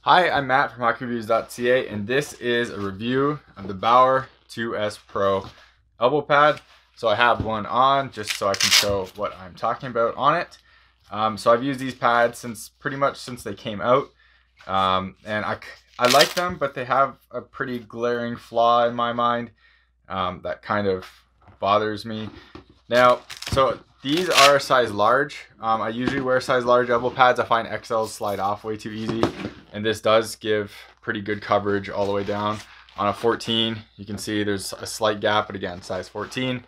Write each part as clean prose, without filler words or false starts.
Hi, I'm Matt from HockeyReviews.ca, and this is a review of the Bauer 2S Pro elbow pad. So I have one on just so I can show what I'm talking about on it. So I've used these pads pretty much since they came out, and I like them, but they have a pretty glaring flaw in my mind that kind of bothers me. Now, so these are a size large. I usually wear size large elbow pads. I find XLs slide off way too easy, and this does give pretty good coverage all the way down. On a 14, you can see there's a slight gap, but again, size 14.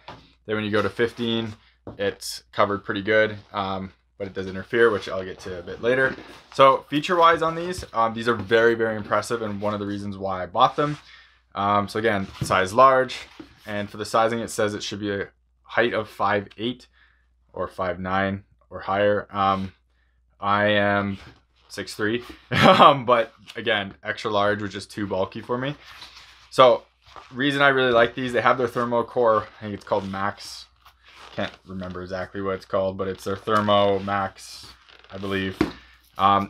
Then when you go to 15, it's covered pretty good, but it does interfere, which I'll get to a bit later. So feature-wise on these are very, very impressive, and one of the reasons why I bought them. So again, size large, and for the sizing, it says it should be a height of 5'8" or 5'9" or higher. I am 6'3", but again, extra large was just too bulky for me. So reason I really like these, they have their Thermo Core, I think it's called Max. Can't remember exactly what it's called, but it's their Thermo Max, I believe.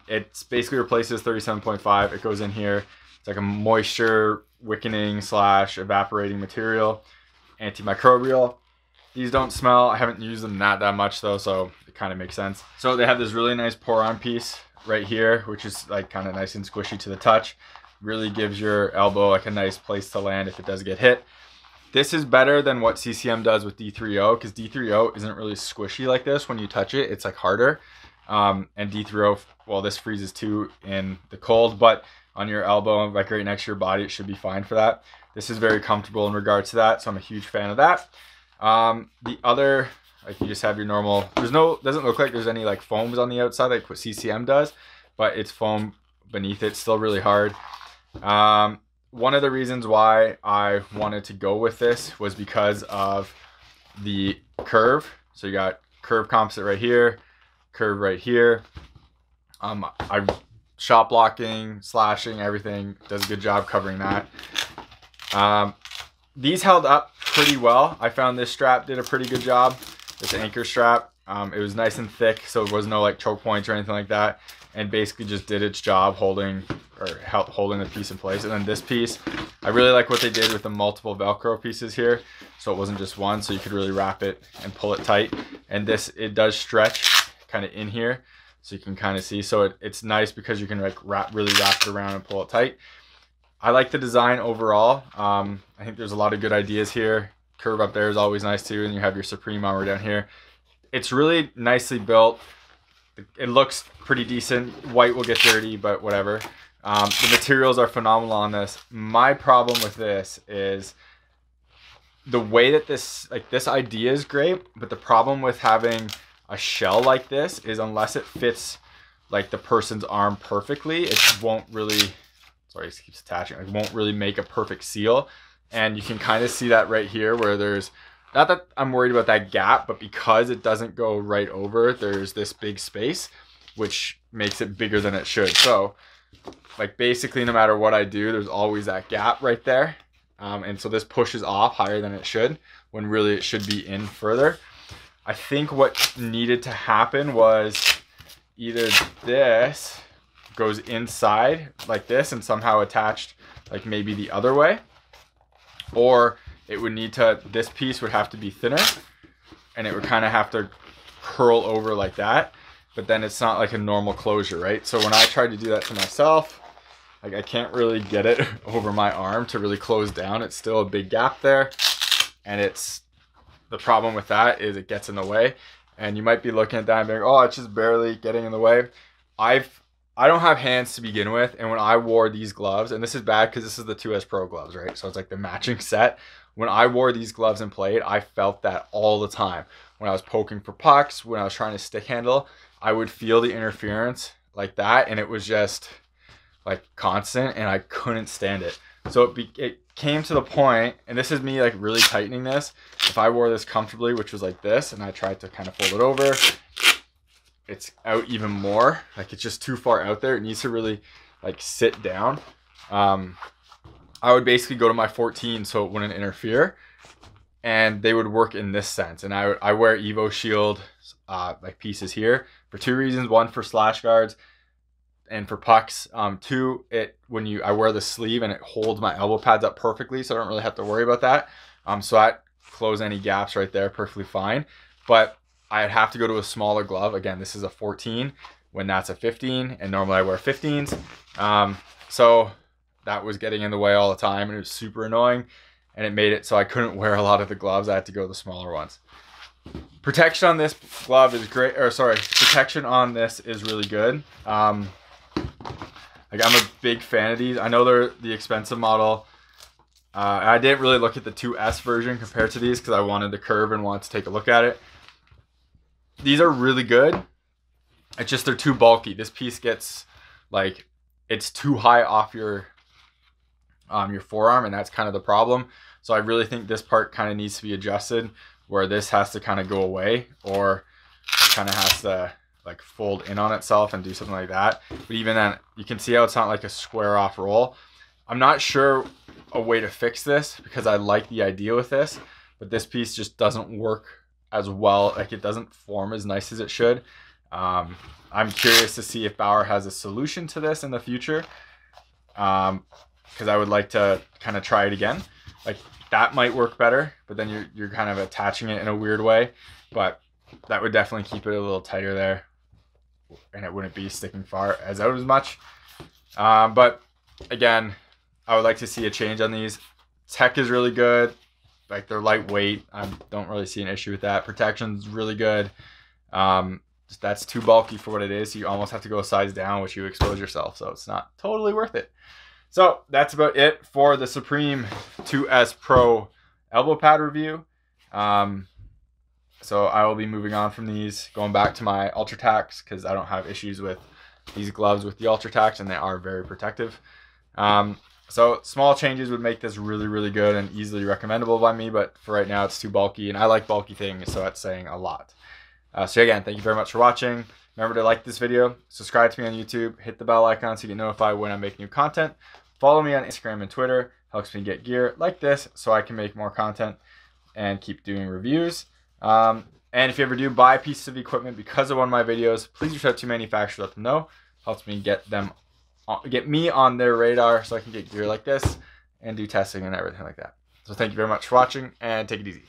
It's basically replaces 37.5. It goes in here. It's like a moisture wicking / evaporating material, antimicrobial. These don't smell. I haven't used them that much though, so it kind of makes sense. So they have this really nice pour-on piece right here, which is like kind of nice and squishy to the touch. Really gives your elbow like a nice place to land if it does get hit. This is better than what CCM does with D3O, because D3O isn't really squishy like this. When you touch it, it's like harder. And D3O, well, this freezes too in the cold, but on your elbow, like right next to your body, it should be fine for that. This is very comfortable in regards to that, so I'm a huge fan of that. The other, like, you just have your normal, doesn't look like there's any like foams on the outside like what CCM does, but it's foam beneath it, still really hard. One of the reasons why I wanted to go with this was because of the curve. So you got curve composite right here, curve right here. I shot blocking, slashing, everything does a good job covering that. These held up pretty well. I found this strap did a pretty good job. This anchor strap. It was nice and thick, so there was no like choke points or anything like that, and basically just did its job holding the piece in place. And then this piece, I really like what they did with the multiple Velcro pieces here, so it wasn't just one, so you could really wrap it and pull it tight. And this, it does stretch kind of in here, so you can kind of see. So it's nice because you can like really wrap it around and pull it tight. I like the design overall. I think there's a lot of good ideas here. Curve up there is always nice too, and you have your Supreme armor down here. It's really nicely built. It looks pretty decent. White will get dirty, but whatever. The materials are phenomenal on this. My problem with this is the way that this idea is great, but the problem with having a shell like this is unless it fits like the person's arm perfectly, it won't really, sorry, it keeps attaching, it won't really make a perfect seal. And you can kind of see that right here where there's, not that I'm worried about that gap, but because it doesn't go right over, there's this big space, which makes it bigger than it should. So like basically no matter what I do, there's always that gap right there. And so this pushes off higher than it should, when really it should be in further. I think what needed to happen was either this goes inside like this and somehow attached like maybe the other way, or it would need to, this piece would have to be thinner and it would kind of have to curl over like that, but then it's not like a normal closure, right? So when I tried to do that to myself, like I can't really get it over my arm to really close down. It's still a big gap there, and it's, the problem with that is it gets in the way, and you might be looking at that and being, oh, it's just barely getting in the way. I don't have hands to begin with, and when I wore these gloves, and this is bad because this is the 2S Pro gloves, right? So it's like the matching set. When I wore these gloves and played, I felt that all the time. When I was poking for pucks, when I was trying to stick handle, I would feel the interference like that, and it was just like constant, and I couldn't stand it. So it came to the point, and this is me like really tightening this. If I wore this comfortably, which was like this, and I tried to kind of fold it over, it's out even more. Like it's just too far out there. It needs to really like sit down. I would basically go to my 14 so it wouldn't interfere, and they would work in this sense. And I wear Evo Shield like pieces here for two reasons. One, for slash guards. and for pucks. Two, I wear the sleeve and it holds my elbow pads up perfectly, so I don't really have to worry about that. So that close any gaps right there perfectly fine. But I'd have to go to a smaller glove. Again, this is a 14 when that's a 15, and normally I wear 15s. So that was getting in the way all the time, and it was super annoying, and it made it so I couldn't wear a lot of the gloves. I had to go to the smaller ones. Protection on this glove is great, protection on this is really good. Like, I'm a big fan of these. I know they're the expensive model. I didn't really look at the 2S version compared to these because I wanted the curve and wanted to take a look at it. These are really good. It's just they're too bulky. This piece gets, like, it's too high off your forearm, and that's kind of the problem. So I really think this part kind of needs to be adjusted, where this has to kind of go away, or kind of has to like fold in on itself and do something like that. But even then, you can see how it's not like a square off roll. I'm not sure a way to fix this because I like the idea with this, but this piece just doesn't work as well. Like, it doesn't form as nice as it should. I'm curious to see if Bauer has a solution to this in the future, because I would like to kind of try it again. Like, that might work better, but then you're kind of attaching it in a weird way. But that would definitely keep it a little tighter there, and it wouldn't be sticking out as much. But again, I would like to see a change on these. Tech is really good. Like, they're lightweight. I don't really see an issue with that. Protection's really good. That's too bulky for what it is. You almost have to go a size down, which you expose yourself. So it's not totally worth it. So that's about it for the Supreme 2S Pro elbow pad review. So I will be moving on from these, going back to my UltraTacs, because I don't have issues with these gloves with the UltraTacs, and they are very protective. So small changes would make this really, really good and easily recommendable by me, but for right now it's too bulky, and I like bulky things, so that's saying a lot. So again, thank you very much for watching. Remember to like this video, subscribe to me on YouTube, hit the bell icon so you get notified when I make new content. Follow me on Instagram and Twitter. Helps me get gear like this so I can make more content and keep doing reviews. And if you ever do buy pieces of equipment because of one of my videos, please reach out to manufacturers, let them know. Helps me get me on their radar so I can get gear like this and do testing and everything like that. So thank you very much for watching, and take it easy.